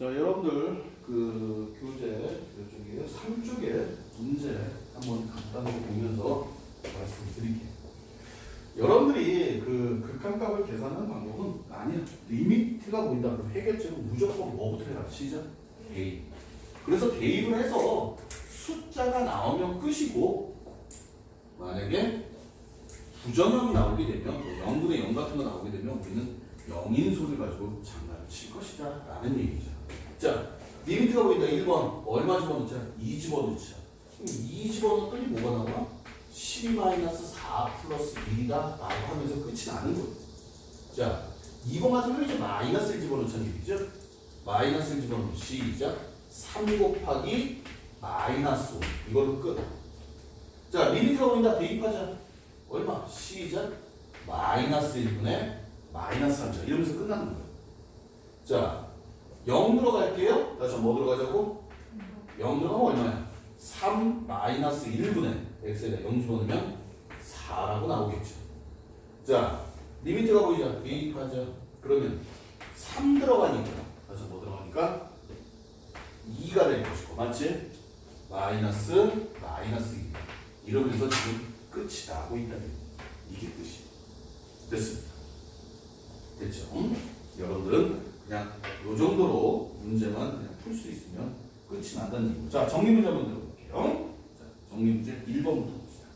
자, 여러분들 그 교재 이쪽에 3쪽에 문제 한번 간단하게 보면서 말씀드릴게요. 여러분들이 그 극한값을 계산하는 방법은 아니야. 리미트가 보인다 그러면 해결책은 무조건 뭐부터 해라? 시작. 대입. 그래서 대입을 해서 숫자가 나오면 끝이고, 만약에 부정형이 나오게 되면, 뭐 0분의 0 같은 거 나오게 되면 우리는 영인수를 가지고 장난칠 것이다 라는 얘기죠. 자, 리미트가 보인다. 1번 얼마 집어넣자? 2 집어넣자. 그럼 2 집어넣었더니 뭐가 나와? 12-4 플러스 1이다 라고 하면서 끝이 나는 거예요. 자, 2번 같은 경우는 이제 마이너스를 집어넣자는 얘기죠. 마이너스를 집어넣으면 시작. 3 곱하기 마이너스 5 이걸로 끝. 자, 리미트가 보인다. 대입하자. 얼마? 시작. 마이너스 1분의 마이너스 3자 이러면서 끝나는 거예요. 자, 0 들어갈게요. 다시 뭐 들어가자고? 0 들어가면 얼마야? 3 마이너스 1분의 x에다 0 집어넣으면 4라고 나오겠죠. 자, 리미트가 보이죠? 대입하자. 그러면 3 들어가니까 다시 뭐 들어가니까 2가 될 것이고, 맞지? 마이너스 2 이러면서 지금 끝이 나고 있다는 이게 끝이 됐습니다. 됐죠? 여러분들은 그냥 요 정도로 문제만 그냥 풀 수 있으면 끝이 난다는 얘기고. 자, 정리 문제 한번 들어볼게요. 자, 정리 문제 1번부터 봅시다.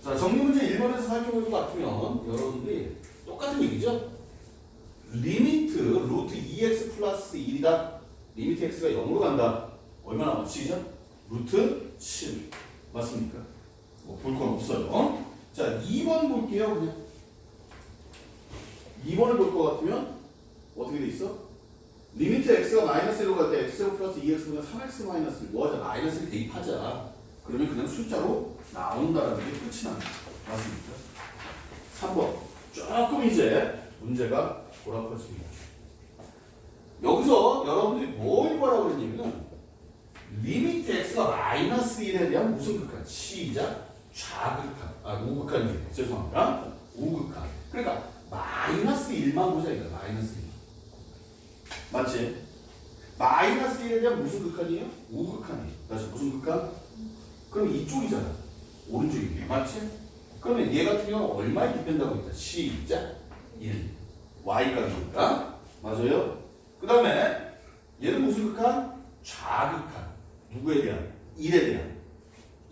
자, 정리 문제 1번에서 살펴볼 것 같으면 여러분들이 똑같은 얘기죠? 리미트 루트 2x 플러스 1이다. 리미트 x가 0으로 간다. 얼마 나와? 시죠? 루트 7. 맞습니까? 뭐 볼 건 없어요. 자, 2번 볼게요. 그냥 2번을 볼 것 같으면 어떻게 돼 있어? 리미트 x가 마이너스 1로 갈 때 x0 플러스 2x보다 3x 마이너스 1 뭐하자? 마이너스를 대입하자. 그러면 그냥 숫자로 나온다라는 게 끝이 납니다. 맞습니까? 3번 조금 이제 문제가 돌아퍼집니다. 여기서 여러분들이 뭘 보라고 그랬냐면 리미트 x가 마이너스 1에 대한 무슨 극한? 시작. 좌극한. 우극한이에요. 죄송합니다. 우극한. 그러니까 마이너스 1만 보자 이거. 마이너스 1. 맞지? 마이너스 1에 대한 무슨 극한이에요? 우극한이에요. 다시 무슨 극한? 그럼 이쪽이잖아. 오른쪽이에요. 맞지? 그러면 얘 같은 경우는 얼마에 뒷된다고 했다? 시작. 1. y값이니까. 맞아요? 그 다음에 얘는 무슨 극한? 좌극한. 누구에 대한? 1에 대한.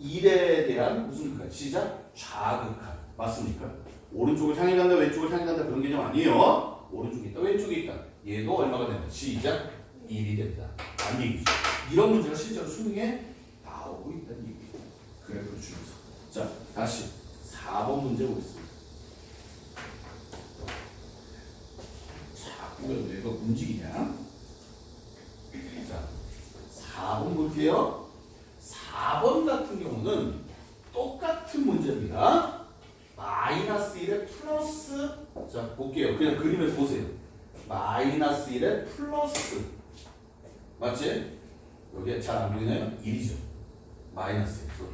1에 대한 무슨 극한? 시작. 좌극한. 맞습니까? 오른쪽을 향해 간다, 왼쪽을 향해 간다 그런 개념 아니에요. 오른쪽에 있다, 왼쪽에 있다. 얘도 얼마가 된다? 시작. 1이 된다. 안 얘기죠. 이런 문제가 실제로 수능에 나오고 있다는 얘기예요. 그래프를 주면서. 자, 다시 4번 문제 보겠습니다. 자꾸 왜 얘가 움직이냐? 자, 4번 볼게요. 4번 같은 경우는 똑같은 문제입니다. 마이너스 1에 플러스, 자 볼게요. 그냥 그림에서 보세요. 마이너스 1에 플러스, 맞지? 여기 잘 안 보이나요? 1이죠. 마이너스 1, 소리.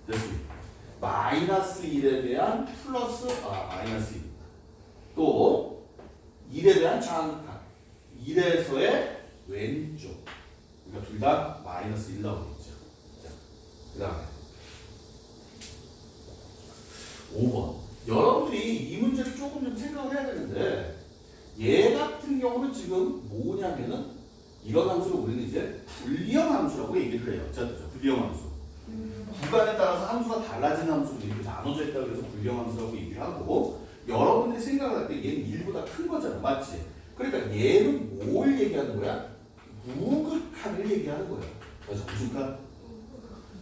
됐습니다. 마이너스 1에 대한 플러스, 마이너스 1. 또 1에 대한 좌극한. 1에서의 왼쪽. 그러니까 둘 다 마이너스 1 나오겠죠. 자, 그 다음에 5번. 여러분들이 이 문제를 조금 좀 생각을 해야 되는데, 얘 같은 경우는 지금 뭐냐면은 이런 함수를 우리는 이제 불리형 함수라고 얘기를 해요. 자, 불리형 함수. 구간에 따라서 함수가 달라지는 함수로 이렇게 나눠져 있다고 해서 불리형 함수라고 얘기를 하고, 여러분들이 생각을 할 때 얘는 1보다 큰 거잖아. 맞지? 그러니까 얘는 뭘 얘기하는 거야? 우극한을 얘기하는 거야. 그래서 무슨 칸?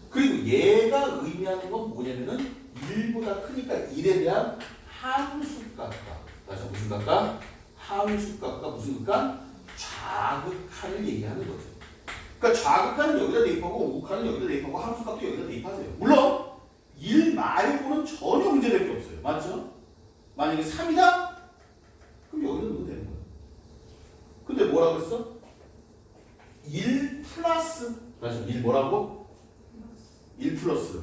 그리고 얘가 의미하는 건 뭐냐면은 1보다 크니까 1에 대한 함수값과, 다시 무슨 값과? 함수값과 무슨 값과? 좌극한을 얘기하는 거죠. 그러니까 좌극한은 여기다 대입하고 우극한은 여기다 대입하고 함수값도 여기다 대입하세요. 물론 1 말고는 전혀 문제될 게 없어요. 맞죠? 만약에 3이다? 그럼 여기다 넣으면 되는 거예요. 근데 뭐라고 했어? 1 플러스, 다시 1 뭐라고? 1 플러스.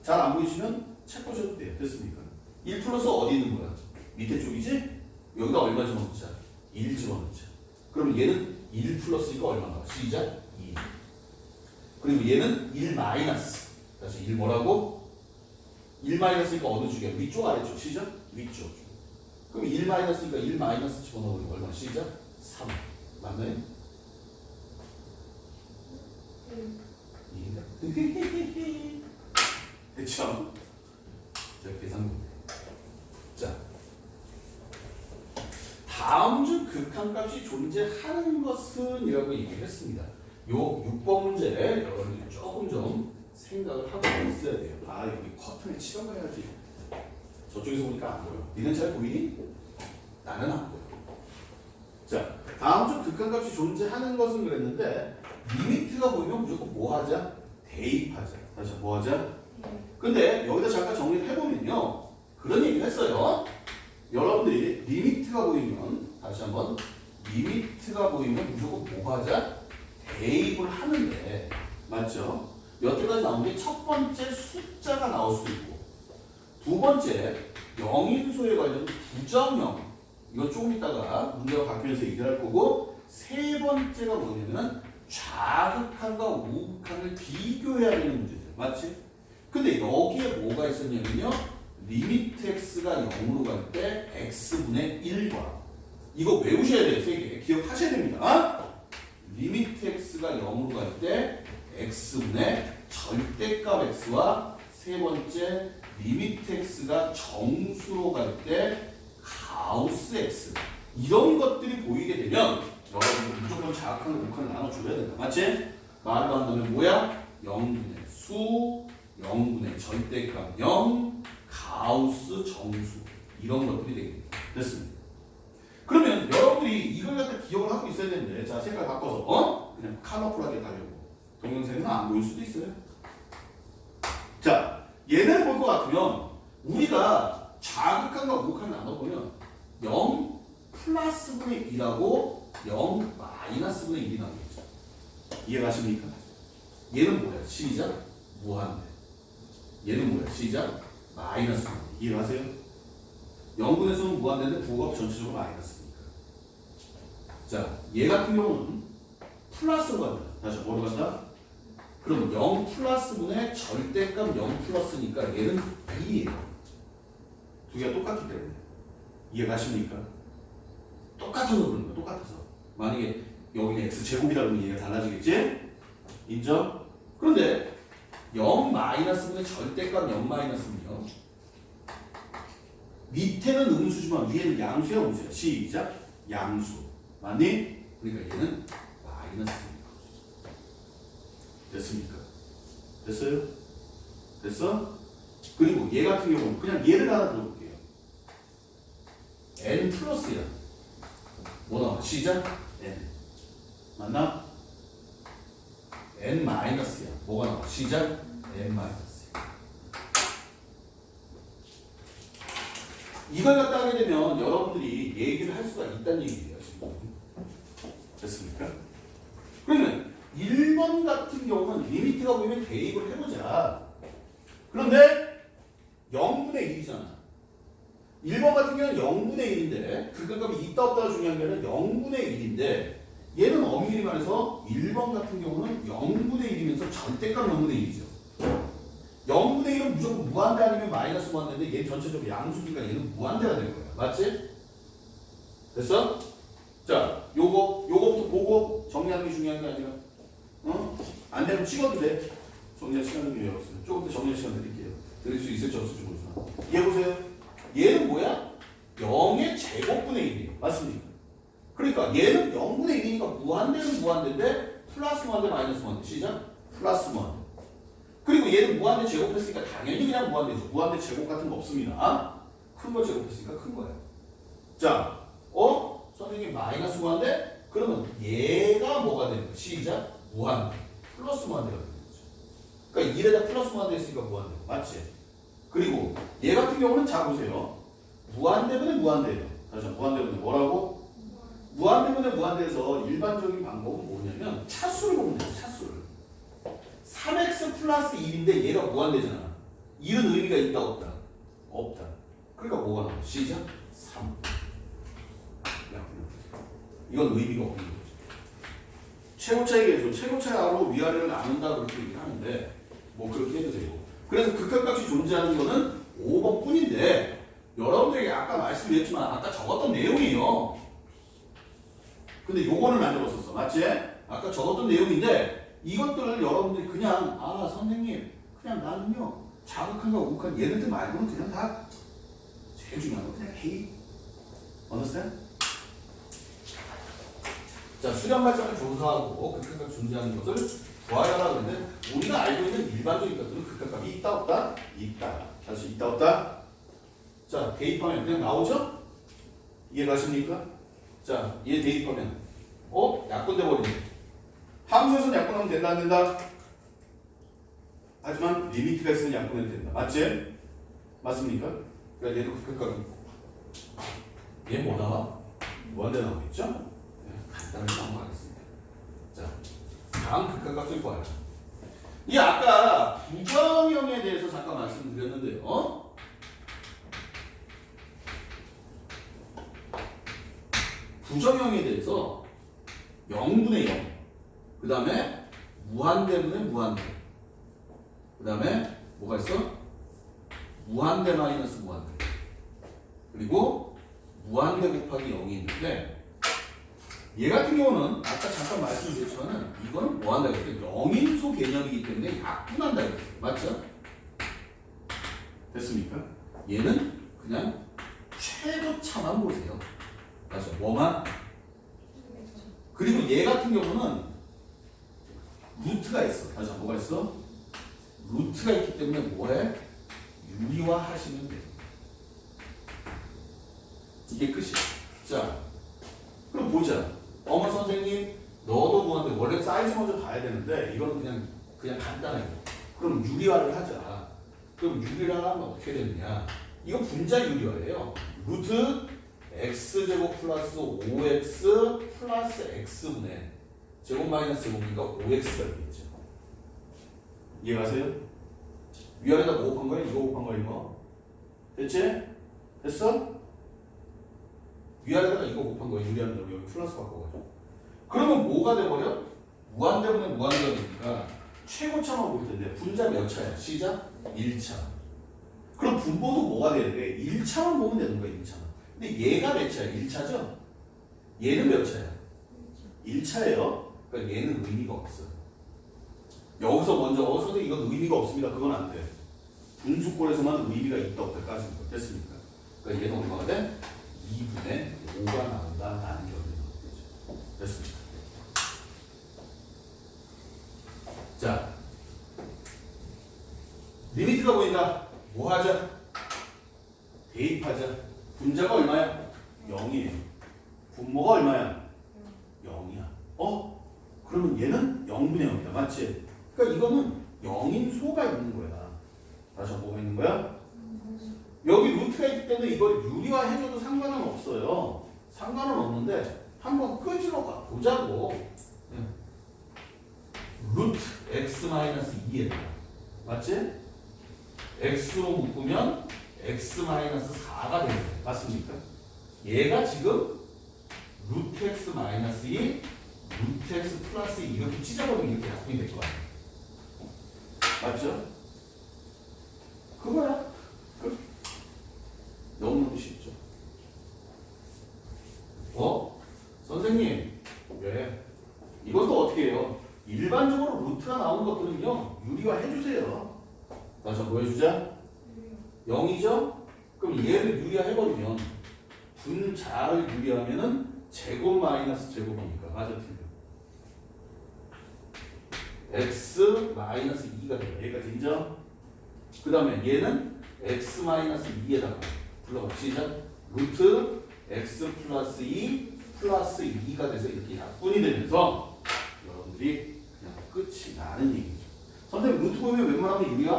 잘 안 보이시면 책 보셔도 돼요. 됐습니까? 1 플러스 어디 있는 거야? 밑에 쪽이지? 여기다 얼마 집어넣자? 1 집어넣자. 그럼 얘는 1 플러스니까 얼마 나와? 시작. 2. 그리고 얘는 1 마이너스. 다시 1 뭐라고? 1 마이너스니까 어느 쪽이야? 위쪽 아래쪽. 시작. 위쪽. 그럼 1 마이너스니까 1 마이너스 집어넣으면 얼마? 시작. 3. 맞나요? 됐죠? 자, 계산. 자, 다음 중 극한값이 존재하는 것은 이라고 얘기를 했습니다. 요 6번 문제 여러분들이 조금 좀 생각을 하고 있어야 돼요. 아, 여기 커튼에 치워가야지. 저쪽에서 보니까 안 보여. 니는 잘 보이니? 나는 안 보여. 자, 다음 중 극한값이 존재하는 것은 그랬는데 리미트가 보이면 무조건 뭐 하자? 대입하자. 다시 뭐 하자? 근데 여기다 잠깐 정리를 해보면요. 그런 얘기를 했어요. 여러분들이 리미트가 보이면 다시 한번 리미트가 보이면 무조건 뭐 하자? 대입을 하는데 맞죠? 여태까지 나온 게 첫 번째 숫자가 나올 수도 있고 두 번째 영인수에 관련 부정형 이거 조금 있다가 문제가 바뀌면서 얘기할 거고 세 번째가 뭐냐면 좌극한과 우극한을 비교해야 되는 문제들 맞지? 근데 여기에 뭐가 있었냐면요 리미트 x가 0으로 갈 때 x분의 1과 이거 외우셔야 돼요. 세 개 기억하셔야 됩니다. 리미트 x가 0으로 갈 때 x분의 절대값 x와 세 번째 리미트 x가 정수로 갈 때 가우스 x 이런 것들이 보이게 되면 여러분 무조건 좌극한과 우극한을 나눠줘야 된다. 맞지? 말로 한다면 뭐야? 0분의 수 0분의 절대값 0 가우스 정수 이런 것들이 되겠습니다. 됐습니다. 그러면 여러분들이 이걸 갖다 기억을 하고 있어야 되는데 자 색깔 바꿔서 그냥 컬러풀하게 가려고 동영상에는 안 보일 수도 있어요. 자 얘네를 볼 것 같으면 우리가 좌극한과 우극한을 나눠보면 0 플러스 분의 1하고 0 마이너스 분의 1이 나오겠죠. 이해가십니까? 얘는 뭐야? 시작 무한대. 얘는 뭐야? 시작 마이너스. 이해가세요? 0분의 수는 무한대인데 부호가 전체적으로 마이너스니까. 자, 얘 같은 경우는 플러스로 간다. 다시 뭐로 간다? 그럼 0 플러스 분의 절대값 0 플러스니까 얘는 2예요. 두 개가 똑같기 때문에. 이해가십니까? 똑같아서 그런 거야. 똑같아서. 만약에 여기는 x제곱이다 그러면 얘가 달라지겠지? 인정? 그런데 0 마이너스분의 절대값 0 마이너스는요. 밑에는 음수지만 위에는 양수야 음수야. 시작. 양수. 맞니? 그러니까 얘는 마이너스입니다. 됐습니까? 됐어요? 됐어? 그리고 얘 같은 경우는 그냥 얘를 하나 들어볼게요. n 플러스야. 뭐 나와? 시작. n. 맞나? n 마이너스야. 뭐가 나와? 시작. n 마이너스. 이걸 갖다 하게 되면 여러분들이 얘기를 할 수가 있다는 얘기예요. 지금. 됐습니까? 그러면 1번 같은 경우는 리미트가 보이면 대입을 해보자. 그런데 0분의 1이잖아. 1번 같은 경우는 0분의 1인데 극한값이 있다 없다가 중요한 게 아니라 0분의 1인데 얘는 엄밀히 말해서 1번 같은 경우는 0분의 1이면서 절대값 0분의 1이죠. 0분의 1은 무조건 무한대 아니면 마이너스 무한대인데 얘는 전체적으로 양수니까 얘는 무한대가 될 거야. 맞지? 됐어? 자, 요거부터 보고 정리하는 게 중요한 게 아니라 안 되면 찍어도 돼. 정리할 시간은 필요 없어요. 조금 더 정리할 시간 드릴게요. 드릴 수 있을지 없을지 모르지만 이해해보세요. 얘는 뭐야? 0의 제곱분의 1이에요. 맞습니까? 그러니까 얘는 0분의 1이니까 무한대는 무한대인데 플러스 무한대 마이너스 무한대. 시작? 플러스 무한대. 그리고 얘는 무한대 제곱했으니까 당연히 그냥 무한대죠. 무한대 제곱 같은 거 없습니다. 큰 거 제곱했으니까 큰 거예요. 자, 선생님 마이너스 무한대? 그러면 얘가 뭐가 되는 거야? 시작? 무한대. 플러스 무한대가 되는 거죠. 그러니까 1에다 플러스 무한대 했으니까 무한대. 맞지? 그리고 얘 같은 경우는 자 보세요. 무한대분의 무한대예요. 다시 무한대분의 뭐라고? 무한대분의 무한대에서 일반적인 방법은 뭐냐면 차수를 보면 돼요. 차수를. 3x 플러스 1인데 얘가 무한대잖아. 1은 의미가 있다 없다? 없다. 그러니까 뭐가 나와? 시작? 3. 이건 의미가 없는 거죠. 최고차의 계수, 최고차로 위아래를 나눈다 그렇게 얘기하는데 뭐 그렇게 해도 되고. 그래서 극한값이 존재하는 거는 5번 뿐인데 여러분들에게 아까 말씀드렸지만 아까 적었던 내용이에요. 근데 요거는 안 적었었어. 맞지? 아까 적었던 내용인데 이것들을 여러분들이 그냥 아 선생님 그냥 나는요 자극한과 우극한 얘네들 말고는 그냥 다 제일 중요한 거 그냥 헤이 understand? 자 수렴 발전을 조사하고 극한값이 존재하는 것을 구하여라 그러는데 우리가 알고 있는 일반적인 것들은 극한값이 있다 없다? 있다. 다시 있다 없다? 자 대입하면 그냥 나오죠? 이해가십니까? 자 얘 대입하면 약분돼 버리네. 함수에서는 약분하면 된다 안 된다? 하지만 리미트가 있으면 약분해도 된다. 맞지? 맞습니까? 그러니까 얘도 극한값이 얘 뭐다? 무한대 나오겠죠? 간단하게 넘어가겠습니다. 자, 다음 극한값을 구하라. 이 아까 부정형에 대해서 잠깐 말씀드렸는데요. 부정형에 대해서 0분의 0, 그 다음에 무한대분의 무한대, 그 다음에 뭐가 있어? 무한대 마이너스 무한대, 그리고 무한대 곱하기 0이 있는데 얘 같은 경우는 아까 잠깐 말씀드렸지만은 이거는 뭐 한다 그랬어요? 영인수 개념이기 때문에 약분한다 그랬어요. 맞죠? 됐습니까? 얘는 그냥 최고차만 보세요. 맞죠? 뭐만? 그리고 얘 같은 경우는 루트가 있어. 다시 뭐가 있어? 루트가 있기 때문에 뭐해? 유리화 하시면 돼요. 이게 끝이야. 자, 그럼 보자. 어머 선생님, 너도 무한대. 원래 사이즈 먼저 봐야 되는데 이거는 그냥 간단해요. 그럼 유리화를 하자. 그럼 유리화 하면 어떻게 되느냐? 이거 분자 유리화예요. 루트 x제곱 플러스 5x 플러스 x분의 제곱 마이너스 제곱이니까 5x가 되겠죠. 이해가세요? 위아래다 뭐 곱한 거야? 이거 곱한 거야 이거? 됐지? 됐어? 위아래다가 이거 곱한 거야. 유리하는 여기 플러스 바꿔가지고. 그러면 뭐가 돼버려? 무한대분의 무한대가 되니까 최고차만 볼 텐데 분자 몇 차야? 시작? 1차. 그럼 분모도 뭐가 돼야 돼? 1차만 보면 되는 거야. 1차만. 근데 얘가 몇 차야? 1차죠? 얘는 몇 차야? 1차예요. 그러니까 얘는 의미가 없어요. 여기서 먼저 선생님 이건 의미가 없습니다. 그건 안 돼. 분수꼴에서만 의미가 있다 없다 까진 거. 됐습니까? 그러니까 얘는 얼마가 돼? 2분의 5가 나온다라는 결론이 나오죠. 됐습니다. 자, 리미트가 보인다. 뭐 하자? 대입하자. 분자가 얼마야? 0이에요. 분모가 얼마야? 0이야. 그러면 얘는 0분의 0이다. 맞지? 그러니까 이거는 0인 소가 있는 거야. 다시 뭐가 있는 거야? 여기 루트가 있기 때문에 이걸 유리화 해줘도 상관은 없어요. 상관은 없는데 한번 끄집어 보자고. 루트 x-2에다. 맞지? x로 묶으면 x-4가 되는 거예요. 맞습니까? 얘가 지금 루트 x-2, 루트 x 플러스 2 이렇게 찢어버리면 이렇게 약분이 될 거야. 맞죠? 그거야. 너무너무 쉽죠. 선생님, 왜? 이것도 어떻게 해요? 일반적으로 루트가 나오는 것들은요, 유리화 해주세요. 다시 뭐 해주자? 0이죠? 그럼 얘를 유리화 해버리면, 분자를 유리하면은 제곱 마이너스 제곱이니까. 맞아, 틀려. x 마이너스 2가 돼요. 여기까지 인정? 그 다음에 얘는 x 마이너스 2에다가 불러봐. 시작. 루트 x 플러스 2 플러스 2가 돼서 이렇게 약분이 되면서 여러분들이 그냥 끝이 나는 얘기죠. 선생님 루트 보면 웬만하면 유리야?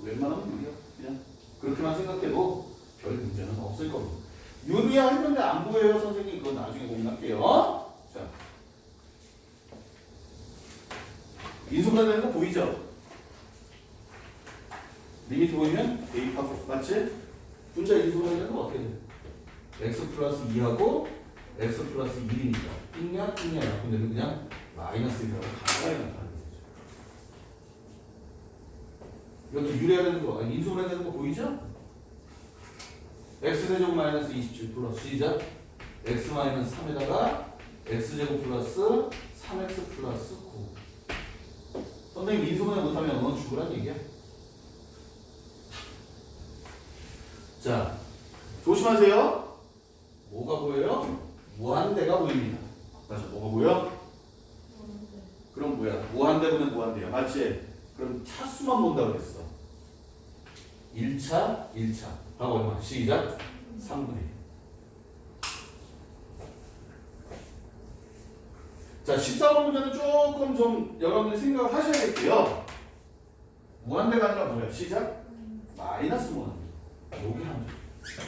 웬만하면 유리야. 그냥 그렇게만 생각해도 별 문제는 없을 겁니다. 유리야 했는데 안 보여요 선생님. 그건 나중에 고민할게요. 자, 인수분해되는 거 보이죠? 리미트 보이면 대입하고. 맞지? 분자 인수분해되는 거 어떻게 돼? x 플러스 2하고 x 플러스 1이니까 있냐? 있냐? 근데 그냥 마이너스 1이라고 간단하게 나타나는 거죠. 이것도 유래해야 되는 거, 아니 인수분해야 되는 거 보이죠? x제곱 마이너스 27 플러스 시작 x 마이너스 3에다가 x제곱 플러스 3x 플러스 9. 선생님 인수분해 못하면 넌 죽으란 얘기야. 자, 조심하세요. 뭐가 보여요? 무한대가 보입니다. 맞아, 뭐가 보여? 그럼 뭐야? 무한대분은 무한대야. 맞지? 그럼 차수만 본다고 그랬어. 1차, 1차. 봐봐, 얼마? 시작. 3분의 1. 자, 14번 문제는 조금 좀 여러분들이 생각을 하셔야겠고요. 무한대가 아니라 뭐야? 시작. 마이너스 무한대. 여기 한 줄.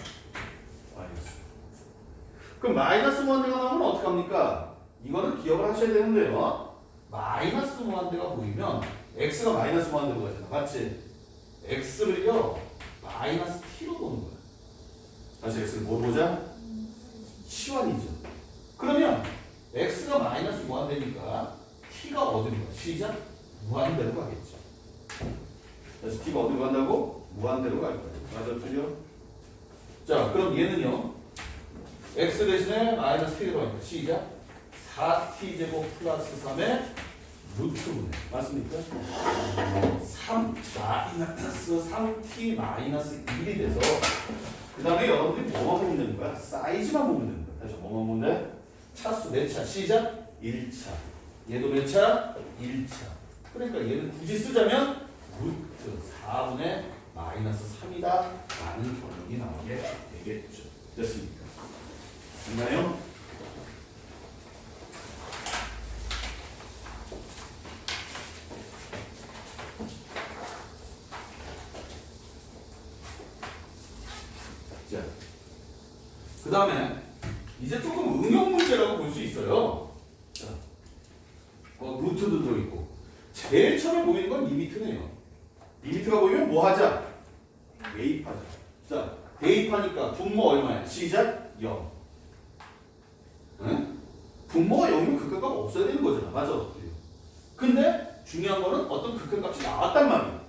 마이너스. 그럼 마이너스 무한대가 나오면 어떡합니까? 이거는 기억을 하셔야 되는데요. 마이너스 무한대가 보이면 x가 마이너스 무한대로 가잖아. 맞지? x를요 마이너스 t로 보는 거야. 다시 x를 뭐 보자? 치환이죠. 그러면 x가 마이너스 무한대니까 t가 어디로 가? 시작? 무한대로 가겠죠. 그래서 t가 어디로 간다고? 무한대로 갈 거야. 맞아, 틀려? 자, 그럼 얘는요 x 대신에 마이너스 t로 가니까 시작? 4t제곱 플러스 3의 루트분의 맞습니까? 3 마이너스 3t 마이너스 1이 돼서 그 다음에 여러분들이 뭐만 보면 되는 거야? 사이즈만 보면 되는 거야. 다시 뭐만 보면 돼? 차수 몇 차? 시작? 1차. 얘도 몇 차? 1차. 그러니까 얘는 굳이 쓰자면 루트 4분의 마이너스 3이다 라는 결론이 나오게 되겠죠. 됐습니까? 됐나요? 자, 그 다음에 이제 조금 응용 문제라고 볼 수 있어요. 자, 루트도 들어있고 제일 처음에 보이는 건 리미트네요. 리미트가 보이면 뭐 하자? 대입하자. 자, 대입하니까 분모 얼마야? 시작 0. 응? 분모가 0이면 극한값 없어야 되는 거잖아. 맞아? 근데 중요한 거는 어떤 극한값이 나왔단 말이야.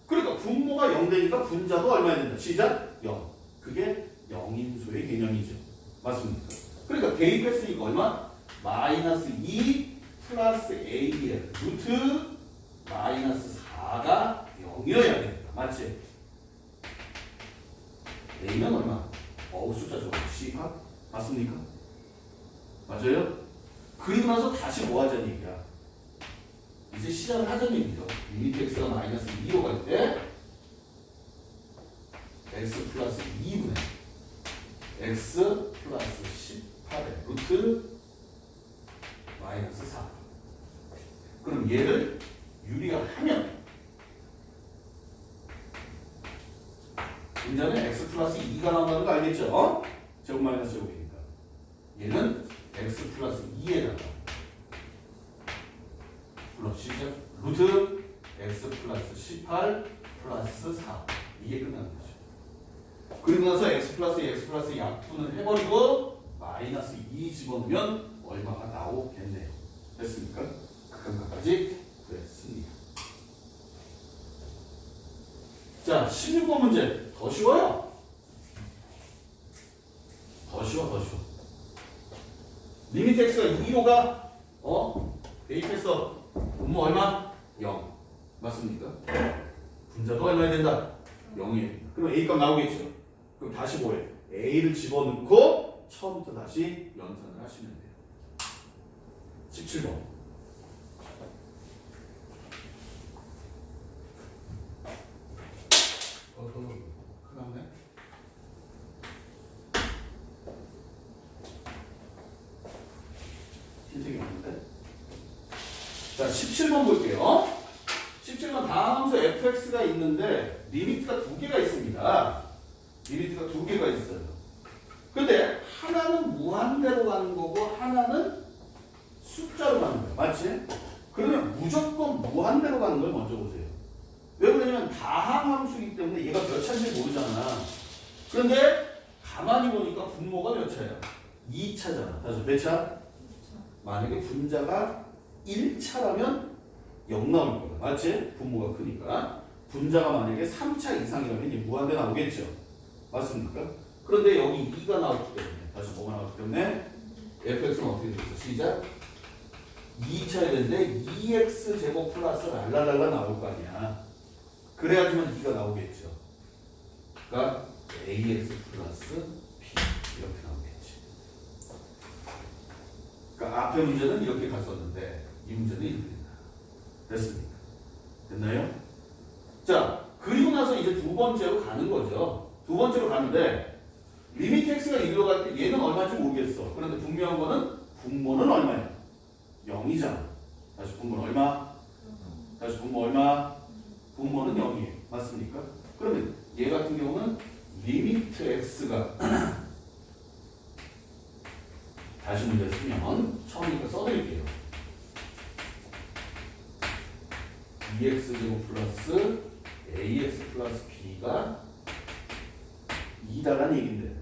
그러니까 분모가 0 되니까 분자도 얼마야 된다? 시작 0. 그게 영인수의 개념이죠. 맞습니까? 그러니까 대입했으니까 얼마? 마이너스 2 플러스 a의 루트 마이너스 4가 0이어야 됩니다. 맞지? a는 얼마? 숫자죠. 12. 맞습니까? 맞아요? 그리고 나서 다시 뭐 하자는 얘기야? 이제 시작을 하자는 얘기죠. 리미트 x가 마이너스 2로 갈 때 x 플러스 2분의 x 플러스 18의 루트 마이너스 4. 그럼 얘를 유리화하면 문제는 x 플러스 2가 나온다는 거 알겠죠? 제곱 마이너스 제곱이니까 얘는 x 플러스 2에다가 플러스 루트 x 플러스 18 플러스 4 이게 끝나는 거죠. 그리고 나서 x 플러스 약분을 해버리고 마이너스 2 집어넣으면 얼마가 나오겠네요. 됐습니까? 극한값까지 구했습니다. 자, 16번 문제 더 쉬워요. 더 쉬워. 리미트 x가 2로 가 대입했어. 분모 얼마? 0. 맞습니까? 분자도 얼마야 된다? 0이에요. 그럼 a 값 나오겠죠. 그럼 다시 뭐해? a를 집어넣고 처음부터 다시 연산을 하시면 돼요. 17번. 큰일 났네. 흰색이 없는데? 자, 17번 볼게요. 17번 다음 함수 fx가 있는데 리미트가 두 개가 있습니다. 리미트가 두 개가 있어요. 근데 하나는 무한대로 가는 거고 하나는 숫자로 가는 거예요. 맞지? 그러면 무조건 무한대로 가는 걸 먼저 보세요. 왜 그러냐면 다항 함수이기 때문에 얘가 몇 차인지 모르잖아. 그런데 가만히 보니까 분모가 몇 차야? 2차잖아. 다시 몇 차? 만약에 분자가 1차라면 0 나올 거야. 맞지? 분모가 크니까. 분자가 만약에 3차 이상이라면 이제 무한대 나오겠죠. 맞습니까? 그런데 여기 2가 나왔기 때문에 다시 뭐가 나왔기 때문에 fx는 어떻게 되겠어? 시작. 2차에 되는데 2x 제곱 플러스 랄랄랄라 나올 거 아니야. 그래야지만 2가 나오겠죠. 그러니까 ax 플러스 b 이렇게 나오겠지. 그러니까 앞에 문제는 이렇게 갔었는데 이 문제는 이렇게 된다. 됐습니까? 됐나요? 자, 그리고 나서 이제 두 번째로 가는 거죠. 두 번째로 가는데 리미트 x가 1로 갈 때 얘는 얼마인지 모르겠어. 그런데 분명한 거는 분모는 얼마야? 0이잖아. 다시 분모는 얼마? 다시 분모 얼마? 분모는 0이에요. 맞습니까? 그러면 얘 같은 경우는 리미트 x가 다시 문제 쓰면 처음이니까 써드릴게요. 2x제곱 플러스 ax 플러스 b가 2다라는 얘기인데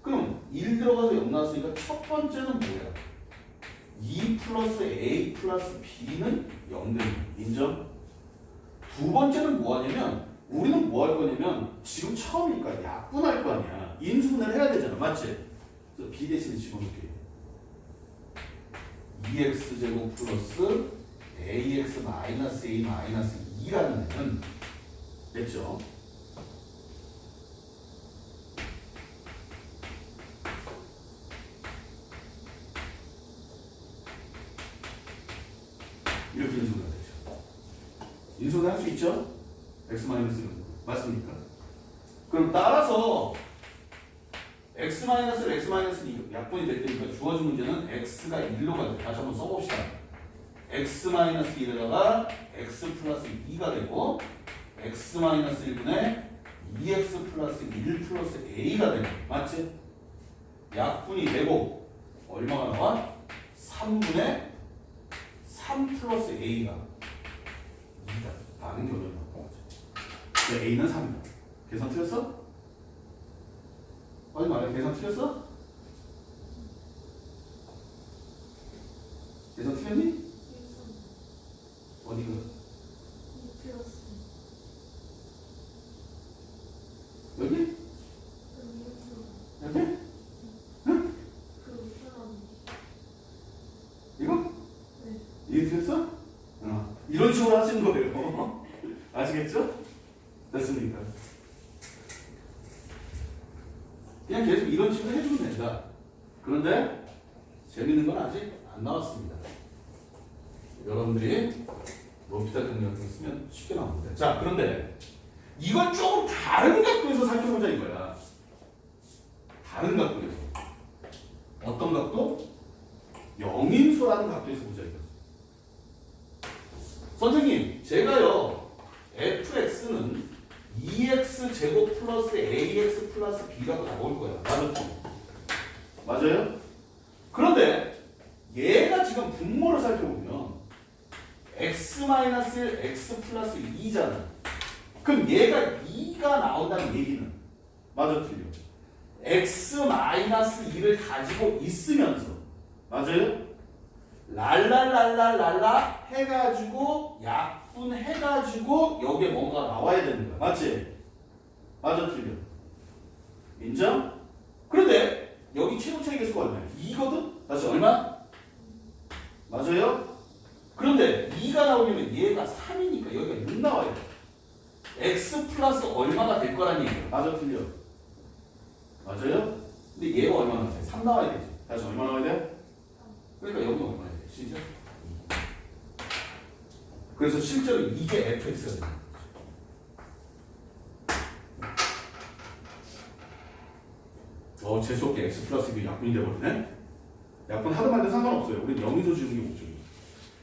그럼 1 들어가서 0 나왔으니까 첫 번째는 뭐야? 2 플러스 a 플러스 b는 0 되는 인정? 두 번째는 뭐 하냐면 우리는 뭐 할 거냐면 지금 처음이니까 약분할 거 아니야. 인수분해를 해야 되잖아. 맞지? 그래서 b 대신에 집어넣을게요. 2x제곱 플러스 ax 마이너스 a 마이너스 2라는 애는 됐죠? 이렇게 인수분해가 되죠. 인수분해 할 수 있죠? x 마이너스 1 맞습니까? 그럼 따라서 x 마이너스 x 마이너스 2 약분이 될 테니까 주어진 문제는 x가 1로 가요. 다시 한번 써봅시다. x 마이너스 1에다가 x 플러스 2가 되고 x 마이너스 1분의 2x 플러스 1 플러스 a가 되고 맞지? 약분이 되고 얼마가 나와? 3분의 3 플러스 a가 2다 라는 결론이 나온 거죠. a는 3이다. 계산 틀렸어? 빨리 말해. 계산 틀렸어? 계산 틀렸니? 어디가? 여기? 여기? 응? 이거? 이게 틀렸어? 이런 식으로 하시는 거예요. 아시겠죠? 됐습니까? 그냥 계속 이런 식으로 해주면 된다. 그런데 재밌는 건 아직 안 나왔습니다. 여러분들이 로피탈 정리 같은 거 쓰면 쉽게 나옵니다. 자, 그런데 이건 조금 다른 각도에서 살펴보자 이거야. 다른 각도에서. 어떤 각도? 영인수라는 각도에서 보자 이거지. 선생님, 제가요 fx는 2x 제곱 플러스 ax 플러스 b라고 나올 거야. 맞았죠? 맞아요? 그런데 얘가 지금 분모를 살펴보면 x-1 x 플러스 2잖아. 그럼 얘가 2가 나온다는 얘기는 맞아 틀려? x-2를 가지고 있으면서 맞아요? 랄랄랄랄랄라 해가지고 약분해가지고 여기에 뭔가 나와야 되는 거야. 맞지? 맞아 틀려? 인정? 그런데 여기 최고차의 개수가 얼마야? 2거든? 다시 얼마? 맞아요? 그런데 2가 나오려면 얘가 3이니까 여기가 6 나와야 돼. x 플러스 얼마가 될 거란 얘기야. 맞아 틀려? 맞아요? 근데 얘가 얼마 나와야 돼? 3 나와야 되지. 다시 얼마 나와야 돼? 그러니까 여기 얼마야 돼? 시죠? 그래서 실제로 이게 fx가 됩니다. 재수없게 x 플러스 2가 약분이 돼버리네? 약분 하든 말든 상관없어요. 우리는 영인수 주는 게 목적이에요.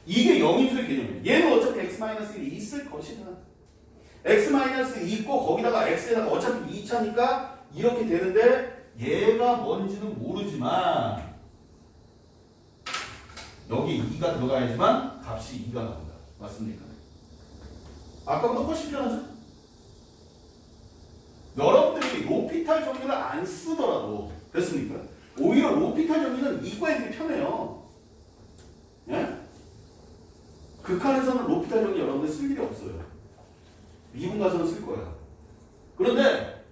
이게 영인수의 개념이에요. 얘는 어차피 x-1이 있을 것이다. x-2 있고 거기다가 x에다가 어차피 2차니까 이렇게 되는데 얘가 뭔지는 모르지만 여기 2가 들어가야지만 값이 2가 나온다. 맞습니까? 아까보다 훨씬 편하죠? 여러분들이 로피탈 정리를 안 쓰더라도 됐습니까? 오히려 로피탈 정리는 이과 애들이 편해요. 예? 극한에서는 로피탈 정리 여러분들 쓸 일이 없어요. 미분 가서는 쓸 거야. 그런데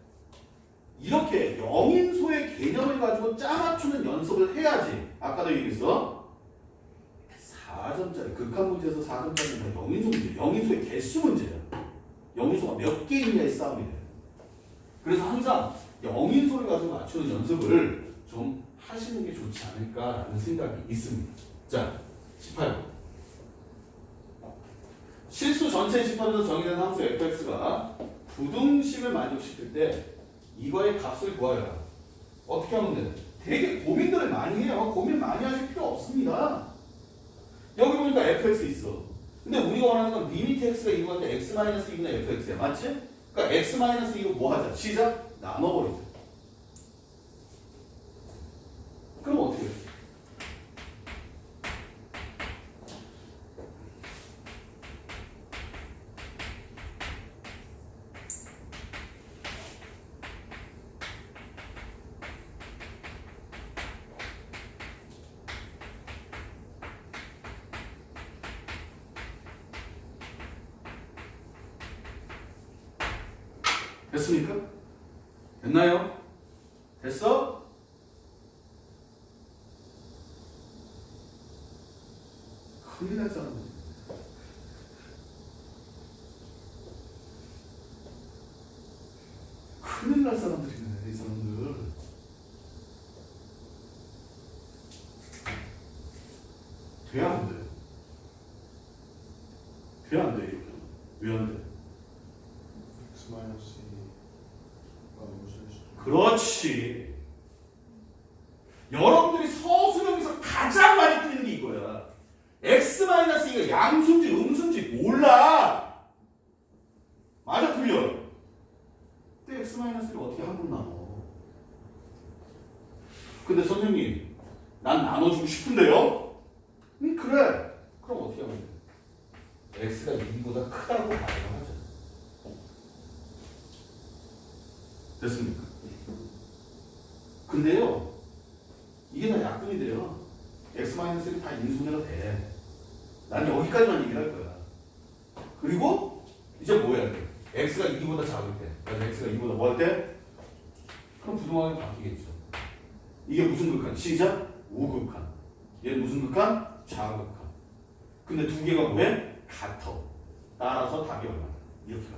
이렇게 영인소의 개념을 가지고 짜맞추는 연습을 해야지. 아까도 얘기했어. 4점짜리 극한 문제에서 4점짜리는 영인소 문제. 영인소의 개수 문제야. 영인소가 몇 개 있냐의 싸움이 돼. 그래서 항상 영인소를 가지고 맞추는 연습을 좀 하시는 게 좋지 않을까라는 생각이 있습니다. 자, 18번. 실수 전체 집합에서 정의된 함수 fx가 부등식을 만족시킬 때 이거의 값을 구하여라. 어떻게 하면 돼? 되게 고민들을 많이 해요. 고민 많이 하실 필요 없습니다. 여기 보니까 fx 있어. 근데 우리가 원하는 건 리미트 x가 2고 때 x-2분의 fx야. 맞지? 그러니까 x-2로 뭐 하자? 시작? 나눠버리자. 그럼 어떻게 해? 됐습니까? 됐나요? 됐어? 큰일 날 사람들. 큰일 날 사람들이네, 이 사람들. 돼, 안 돼? 돼, 안 돼, 이렇게? 왜 안 돼? 그렇지. 여러분들이 서술형에서 가장 많이 틀리는 게 이거야. x-2가 양수인지 음수인지 몰라. 맞아, 틀려. 근데 x-1을 어떻게 한분 나눠? 근데 선생님, 난 나눠주고 싶은데요? 그래. 그럼 어떻게 하면 돼? x가 2보다 크다고 가정하자. 됐습니까? 근데요, 이게 다 약분이 돼요. x-1이 다 인수분해가 돼. 난 여기까지만 얘기를 할 거야. 그리고 이제 뭐 해야 돼? x가 2보다 작을 때. 그래서 x가 2보다 뭐 할 때? 그럼 부등호가 바뀌겠죠. 이게 무슨 극한? 시작? 우극한. 얘는 무슨 극한? 좌극한. 근데 두 개가 뭐해? 같아. 따라서 답이 얼마다? 이렇게 가.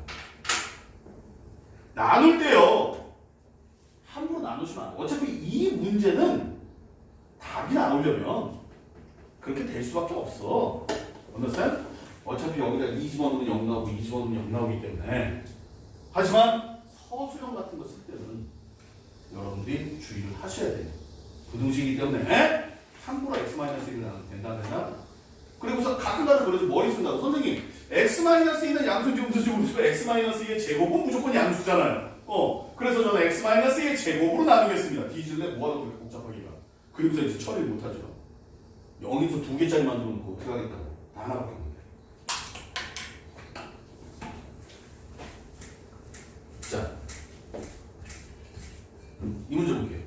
나눌 때요. 함부로 나누시면 안 돼. 어차피 이 문제는 답이 나오려면 그렇게 될 수밖에 없어. understand? 어차피 여기다 이 집어넣으면 0 나오고 이 집어넣으면 0 나오기 때문에. 하지만 서술형 같은 거 쓸 때는 여러분들이 주의를 하셔야 돼요. 부등식이기 때문에 함부로 x-1을 나누면 된다. 그리고서 가끔가다 그러지 머리 쓴다고. 선생님, x-2는 양수인지 음수인지 모르지만 x-2의 제곱은 무조건 양수잖아요. 그래서 저는 x-2의 제곱으로 나누겠습니다. 뒤지는데 뭐하다 그렇게 복잡하기가. 그리고서 이제 처리를 못하죠. 0에서 2개짜리 만들어 놓고 어떻게 하겠다고. 다 하나밖에 없는데. 자, 이 문제 볼게요.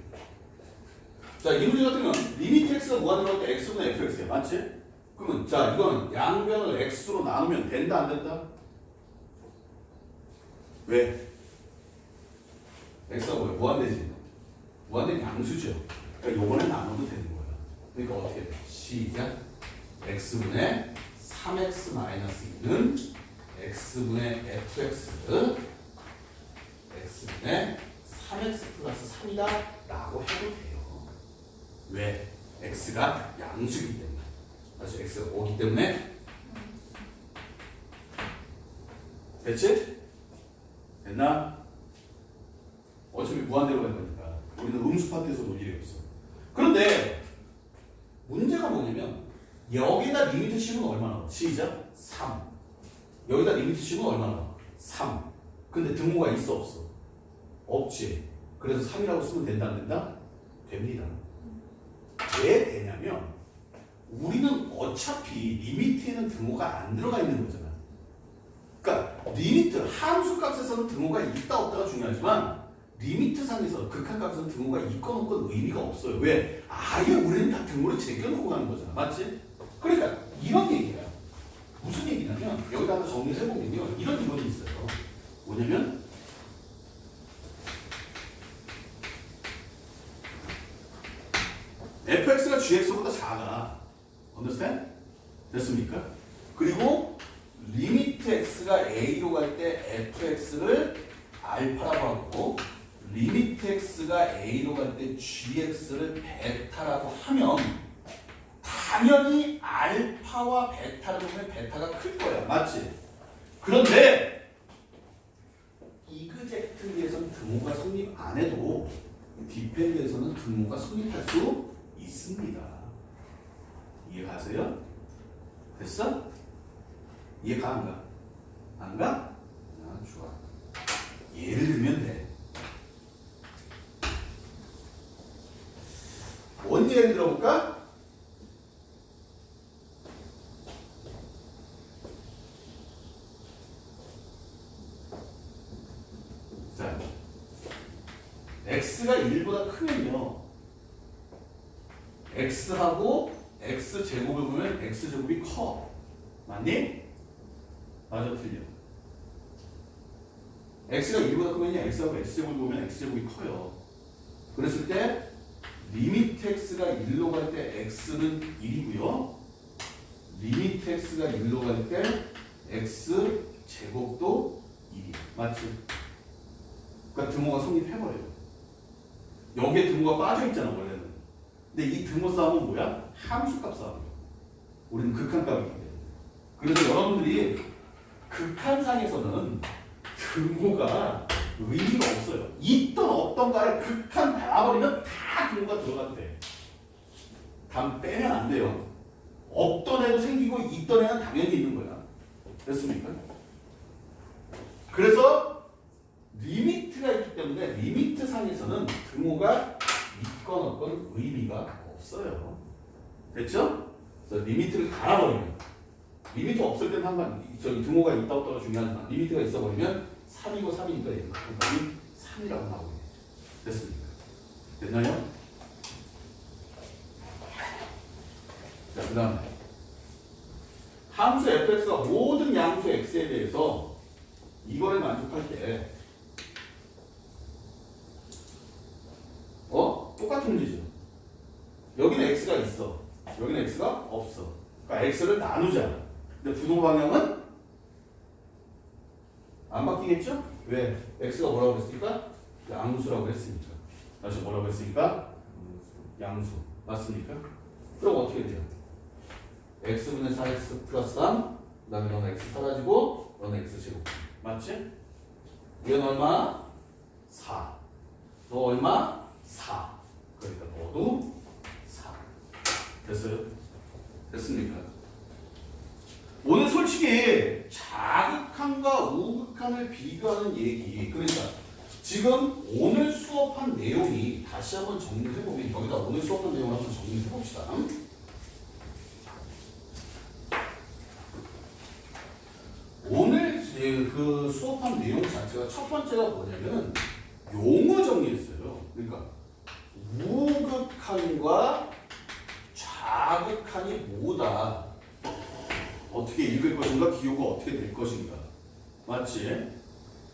자, 이 문제 같은 경우는 리미트 x가 뭐가 들어갈 때 x분의 fx야. 맞지? 그러면 자, 이거는 양변을 x로 나누면 된다, 안 된다? 왜? x가 뭐야? 무한대지. 무한대는 양수죠. 그러니까 요거는 나눠도 되는 거야. 그러니까 어떻게 돼? 시작. x분의 3x-2는 x분의 fx x분의 3x 플러스 3이다 라고 해도 돼요. 왜? x가 양수이기 때문에. 다시 x가 5기 때문에. 됐지? 됐나? 어차피 무한대로 갈 거니까 우리는 음수 파트에서 논의를 했어. 그런데 문제가 뭐냐면 여기다 리미트 씌우면 얼마나 나와? 시작. 3. 여기다 리미트 씌우면 얼마나 나와? 3. 근데 등호가 있어 없어? 없지. 그래서 3이라고 쓰면 된다 안 된다? 됩니다. 왜 되냐면 우리는 어차피 리미트에는 등호가 안 들어가 있는 거잖아. 그러니까 리미트 함수 값에서는 등호가 있다 없다가 중요하지만 리미트 상에서 극한값에서는 등호가 있건 없건 의미가 없어요. 왜? 아예 우리는 다 등호를 제껴놓고 가는 거잖아. 맞지? 그러니까 이런 얘기야. 무슨 얘기냐면 여기다 한번 정리를 해보면요. 이런 이론이 있어요. 뭐냐면 fx가 gx보다 작아. understand? 됐습니까? 그리고 리미트 x가 a로 갈 때 fx를 알파라고 하고 리미트 x가 a로 갈 때 gx를 베타라고 하면 당연히 알파와 베타를 보면 베타가 클 거야. 맞지? 그런데 이그젝트에서는 등호가 성립 안 해도 디펜드에서는 등호가 성립할 수 있습니다. 이해가세요? 됐어? 이해가 안 가? 안 가? 아, 좋아. 예를 들면 돼. 뭔 예를 들어볼까? 자, x가 1보다 크면요. x하고 x제곱을 보면 x제곱이 커. 맞니? 맞아, 틀려. x가 1보다 크면요. x하고 x제곱을 보면 x제곱이 커요. 그랬을 때 리미트 x가 1로 갈 때 x는 1이고요. 리미트 x가 1로 갈 때 x제곱도 1이야. 맞지? 그러니까 등호가 성립해버려요. 여기에 등호가 빠져있잖아 원래는. 근데 이 등호 싸움은 뭐야? 함수값 싸움이야. 우리는 극한값이기 때문에. 그래서 여러분들이 극한상에서는 등호가 의미가 없어요. 있던 없던 간에 극한 닫아버리면 다 등호가 들어가도 돼. 단 빼면 안 돼요. 없던 애도 생기고 있던 애는 당연히 있는 거야. 됐습니까? 그래서 리미트가 있기 때문에 리미트 상에서는 등호가 있건 없건 의미가 없어요. 됐죠? 그래서 리미트를 갈아버리면 리미트 없을 때는 한번 저기 등호가 있다 없다가 중요하지만 리미트가 있어버리면 3이고 3이니까 얘가 3이라고 나오게 됐습니까? 됐나요? 자, 그 다음에 함수 fx가 모든 양수 x에 대해서 이거를 만족할 때 똑같은 문제죠. 여기는 x가 있어. 여기는 x가 없어. 그러니까 x를 나누자. 근데 부동 방향은 안 바뀌겠죠? 왜? x가 뭐라고 그랬습니까? 양수라고 했으니까. 다시 뭐라고 했으니까? 양수. 맞습니까? 그럼 어떻게 돼요? x분의 4x 플러스 3, 그 다음에 너는 x 사라지고 너는 x제곱. 맞지? 얘는 얼마? 4. 너 얼마? 4. 그러니까 너도 4. 됐어요? 됐습니까? 오늘 솔직히 자극한과 우극한을 비교하는 얘기. 그러니까 지금 오늘 수업한 내용이 다시 한번 정리해보면 여기다 오늘 수업한 내용을 한번 정리해봅시다. 오늘 그 수업한 내용 자체가 첫 번째가 뭐냐면 용어 정리했어요. 그러니까 우극한과 좌극한이 뭐다. 어떻게 읽을 것인가, 기호가 어떻게 될 것인가. 맞지?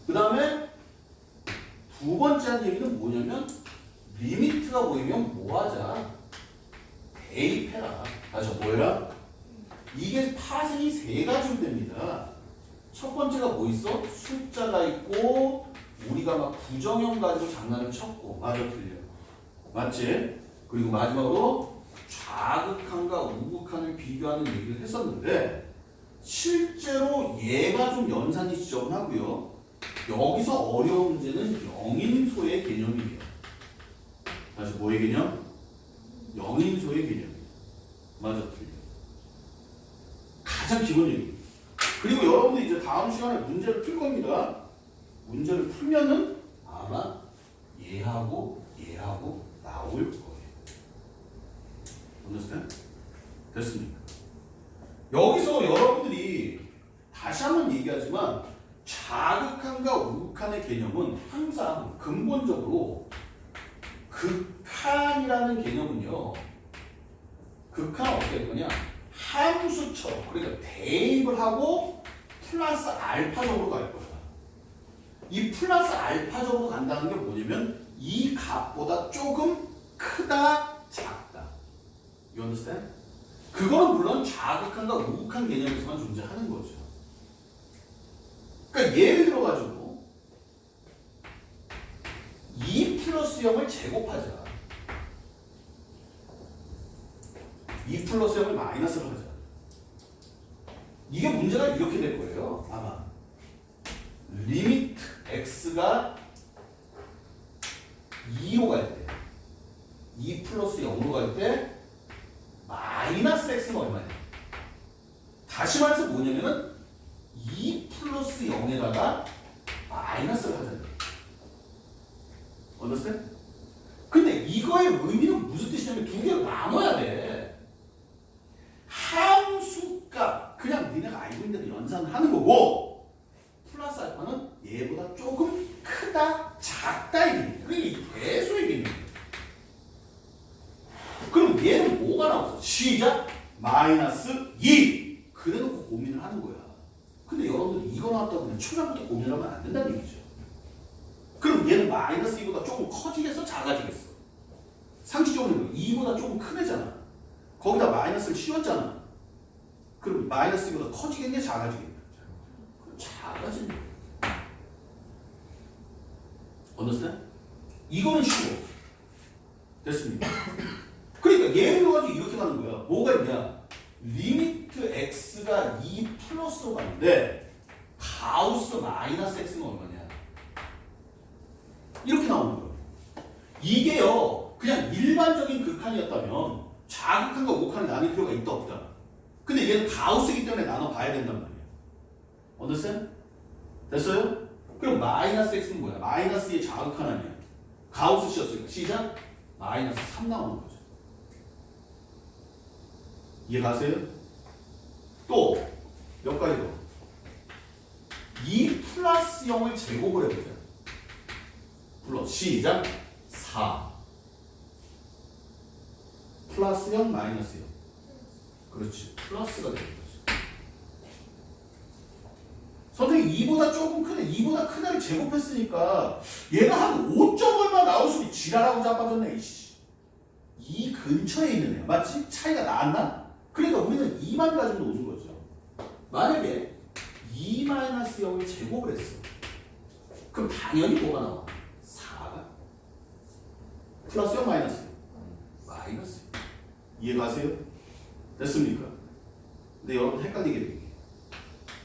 그 다음에 두 번째 한 얘기는 뭐냐면 리미트가 보이면 뭐하자. 대입해라. 다시 뭐해라? 이게 파생이 세 가지로 됩니다. 첫 번째가 뭐 있어? 숫자가 있고 우리가 막 부정형 가지고 장난을 쳤고. 맞아, 틀려. 맞지? 그리고 마지막으로 좌극한과 우극한을 비교하는 얘기를 했었는데 실제로 얘가 좀 연산이 지저분하고요. 여기서 어려운 문제는 영인소의 개념이에요. 다시 뭐의 개념? 영인소의 개념. 맞아, 틀려. 가장 기본적인. 그리고 여러분들 이제 다음 시간에 문제를 풀 겁니다. 문제를 풀면은 아마 얘하고 나올 거예요. understand? 됐습니까? 여기서 여러분들이 다시 한번 얘기하지만 자극한과 우극한의 개념은 항상 근본적으로 극한이라는 개념은요. 극한은 어떻게 될 거냐? 함수처럼 그러니까 대입을 하고 플러스 알파적으로 갈 거야. 이 플러스 알파적으로 간다는 게 뭐냐면 이 값보다 조금 크다, 작다. You understand? 그거는 물론 자극한과 우극한 개념에서만 존재하는 거죠. 그러니까 예를 들어가지고 2 플러스 0을 제곱하자. 2 플러스 0을 마이너스로 하자. 이게 문제가 이렇게 될 거예요. 아마 리미트 x가 2로 갈 때, 2 플러스 0으로 갈 때 마이너스 x는 얼마냐? 다시 말해서 뭐냐면은 2 플러스 0에다가 마이너스를 하잖아요. understand? 근데 이거의 의미는 무슨 뜻이냐면 두 개로 나눠야 돼. 함수값 그냥 니네가 알고 있는 대로 연산하는 거고 플러스 알파는 얘보다 조금 크다, 작다 이 개념이야. 그게 이 배수의 개념이야. 그럼 얘는 뭐가 나왔어? 시작! 마이너스 2! 그래놓고 고민을 하는 거야. 근데 여러분들 이거 나왔다고 그냥 초반부터 고민을 하면 안 된다는 얘기죠. 그럼 얘는 마이너스 2보다 조금 커지겠어? 작아지겠어? 상식적으로 2보다 조금 큰 애잖아. 거기다 마이너스를 씌웠잖아. 그럼 마이너스 2보다 커지겠냐? 작아지겠냐? 그럼 작아지는 거야. understand? 이거는 쉬워. 됐습니까? 그러니까 예를 들어가지고 이렇게 가는 거야. 뭐가 있냐? 리미트 x가 2 플러스로 가는데 가우스 마이너스 x는 얼마냐? 이렇게 나오는 거예요. 이게요. 그냥 일반적인 극한이었다면 자극한과 우극한을 나눌 필요가 있다 없다. 근데 얘는 가우스이기 때문에 나눠봐야 된단 말이에요. understand? 됐어요? 그럼 마이너스 x는 뭐야? 마이너스 2의 자극한 아니야. 가우스 씌었으니까 시작? 마이너스 3 나오는 거죠. 이해가세요? 또 몇 가지 더. 2 플러스 0을 제곱을 해보자. 불러 시작 4 플러스 0 마이너스 0. 그렇지. 플러스가 되는 거죠. 선생님 2보다 조금 크네. 2보다 큰 애를 제곱했으니까 얘가 한 5점 얼마 나올 수도 지랄하고 자빠졌네. 이씨. 이 근처에 있는 애 맞지? 차이가 나왔나? 그러니까 우리는 2만 가지고 노는 거죠. 만약에 2-0을 제곱을 했어. 그럼 당연히 뭐가 나와? 4가 플러스 0 마이너스 0. 마이너스 0. 이해가세요? 됐습니까? 근데 여러분 헷갈리게 되게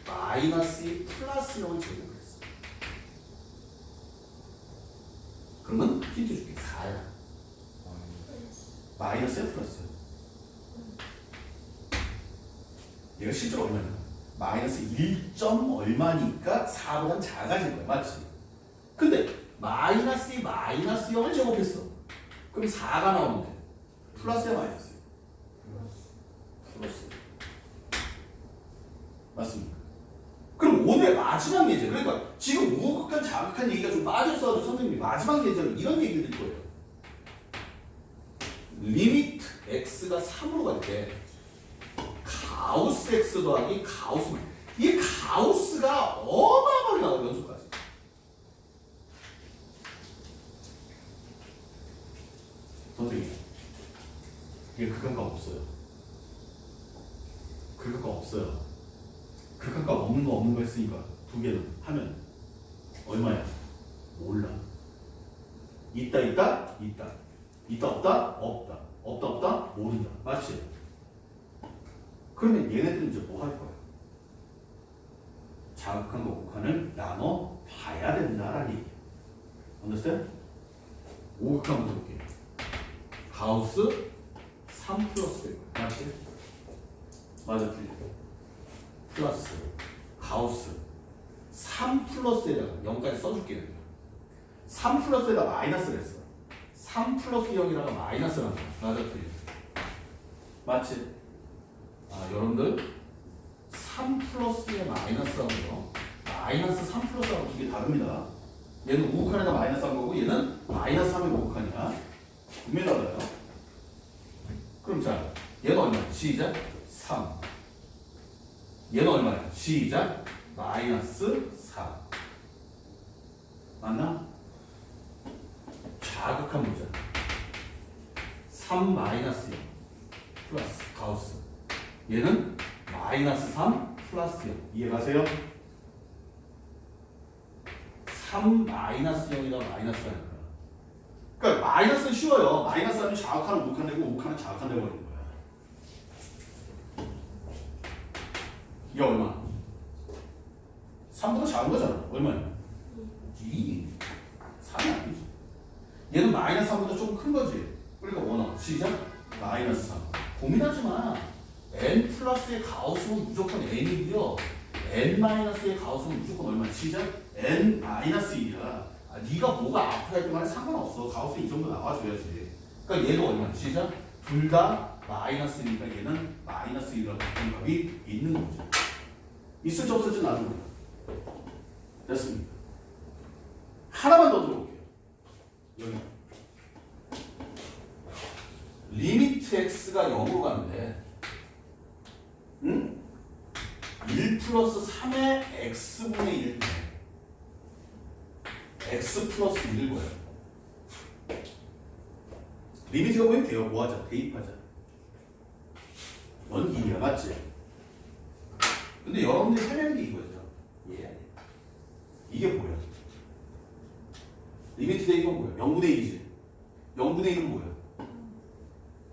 마이너스 2 플러스 0을 제곱을 했어. 그러면 힌트 줄게. 4야. 마이너스야 플러스야? 얘가 실제로 얼마냐? 마이너스 1점 얼마니까 4보단 작아진 거야. 맞지? 근데 마이너스 2 마이너스 0을 제곱했어. 그럼 4가 나오는데 플러스야 마이너스? 플러스. 맞습니까? 그럼 오늘의 마지막 예제. 그러니까 지금 우극한 자극한 얘기가 좀 빠졌어도 선생님이 마지막 예제로 이런 얘기를 드릴 거예요. 리미트 x가 3으로 갈 때 가우스 x 더하기 가우스 이 가우스가 어마어마하게 나와요. 연속까지. 선생님 이게 극한값 없어요. 극한값 없어요. 극한값 없는 거 했으니까 두 개는 하면 얼마야? 몰라. 있다 있다 있다 있다 없다 없다 없다 없다 모른다. 맞지? 그러면 얘네들은 이제 뭐 할 거야? 자극한과 우극한을 나눠 봐야 된다라는 얘기야. understand? 우극한부터 볼게요. 가우스 3 플러스 될 거야. 맞지? 맞아 틀려. 플러스 가우스 3 플러스에다가 0까지 써줄게요. 3 플러스에다 마이너스를 했어. 3 플러스 0이라가 마이너스를 한 거야. 맞아 틀려. 맞지? 아, 여러분들 3 플러스에 마이너스 하고요. 마이너스 3 플러스하고 두 개 다릅니다. 얘는 우극한에다 마이너스 한 거고 얘는 마이너스 3의 우극한이야. 분명히 달라요. 그럼 자, 얘는 얼마야? 시작 3. 얘는 얼마야? 시작 마이너스 4. 맞나? 자극한 보자. 3 마이너스 0 플러스 가우스. 얘는 마이너스 3 플러스 0. 이해가세요? 3 마이너스 0이다 마이너스 1이니까. 그러니까 마이너스는 쉬워요. 마이너스 하면 자극하는 우극한 되고 우극하는 자극한 되고 버리는 거야. 이게 얼마? 3보다 작은 거잖아. 얼마야? 2. 3이 아니지. 얘는 마이너스 3보다 조금 큰 거지. 그러니까 원어. 시작. 마이너스 3. 고민하지 마. n 플러스의 가우스는 무조건 n이고요. n 마이너스의 가우스는 무조건 얼마야? 시작. n 마이너스 1이야. 아, 네가 뭐가 아프다 했든 간에 상관없어. 가우스 이 정도 나와줘야지. 그러니까 얘도 얼마야? 시작. 둘 다 마이너스니까 얘는 마이너스 1이라고 바꾼 값이 있는 거죠. 있을지 없을지 나중에. 됐습니까? 하나만 더 들어볼게요. 여기. 리미트 x가 0으로 가는데, 응? 1 플러스 3의 x분의 1. x 플러스 1을 뭐야? 리미트가 보이면 돼요. 뭐 하자? 대입하자. 넌 2야, 맞지? 근데 여러분들이 해내는 게 이거죠. 예. 이게 뭐야? 리미트 대입은 뭐야? 0분의 1이지. 0분의 1은 뭐야?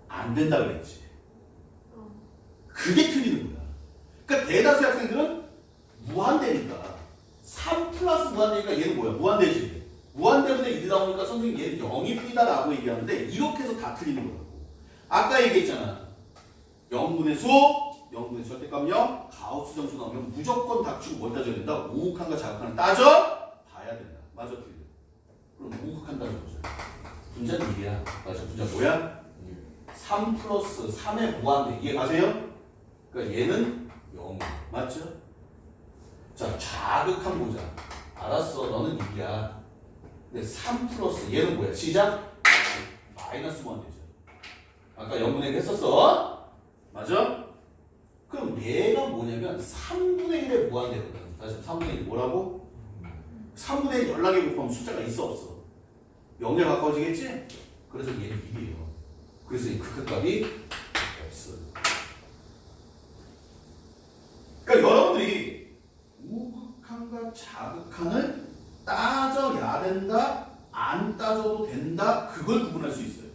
안 된다 그랬지. 그게 틀리는 거야. 그러니까 대다수의 학생들은 무한대니까 3 플러스 무한대니까 얘는 뭐야? 무한대지. 무한대분의 1이 나오니까 선생님 얘는 0이 뿐이다라고 얘기하는데 이렇게 해서 다 틀리는 거라고. 아까 얘기했잖아. 0분의 수, 0분의 절대값 0, 가우스 점수 나오면 무조건 닥치고 뭘 따져야 된다? 우극한과 자극한을 따져 봐야 된다. 맞아, 틀려. 그럼 우극한다는 거죠. 분자는 1이야. 맞아, 분자 뭐야? 3 플러스 3의 무한대. 이해가세요? 그러니까 얘는 0. 맞죠? 자, 자극한 보자. 알았어, 너는 2야. 근데 3 플러스 얘는 뭐야? 시작? 마이너스 무한대죠. 아까 0분의 1 했었어? 맞아? 그럼 얘가 뭐냐면 3분의 1의 무한대거든. 다시 3분의 1 뭐라고? 3분의 1 연락해 곱하면 숫자가 있어 없어? 0에 가까워지겠지? 그래서 얘는 1이에요. 그래서 이 극한값이 없어. 그러니까 여러분들이 우극한과 자극한을 따져야 된다, 안 따져도 된다, 그걸 구분할 수 있어야 돼.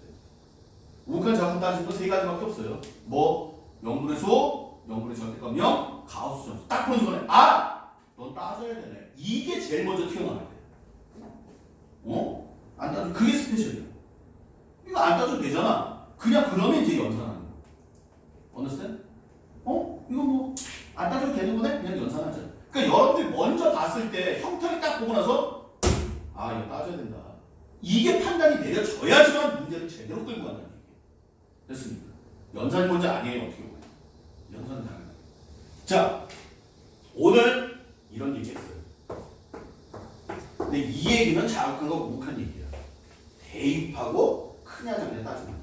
우극한 자극한 따지는 건 세 가지밖에 없어요. 뭐 0분의 수, 0분의 절대값 0, 가우스 점수. 딱 보는 순간에 아! 넌 따져야 되네. 이게 제일 먼저 튀어나와야 돼. 어? 안 따져. 그게 스페셜이야. 이거 안 따져도 되잖아. 그냥 그러면 이제 연산하는 거. understand? 어? 이거 뭐 안 따져도 되는 거네? 그냥 연산하자. 그러니까 여러분들이 먼저 봤을 때 형태를 딱 보고 나서 아, 이거 따져야 된다. 이게 판단이 내려져야지만 문제를 제대로 끌고 간다는 얘기예요. 됐습니까? 연산이 문제 아니에요. 어떻게 보면. 연산은 당연하게. 자, 오늘 이런 얘기 했어요. 근데 이 얘기는 자극한 거 우극한 얘기야. 대입하고 크냐 작냐 따지는 거야.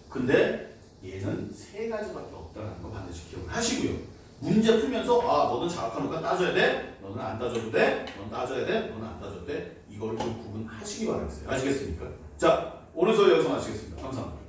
근데 얘는 세 가지밖에 없다는 거 반드시 기억을 하시고요. 문제 풀면서 아, 너는 자극하는 거 따져야 돼. 너는 안 따져도 돼. 너는 따져야 돼. 너는 안 따져도 돼. 이걸 좀 구분하시기 바라겠어요. 아시겠습니까? 자, 오늘 수업 여기서 마치겠습니다. 감사합니다.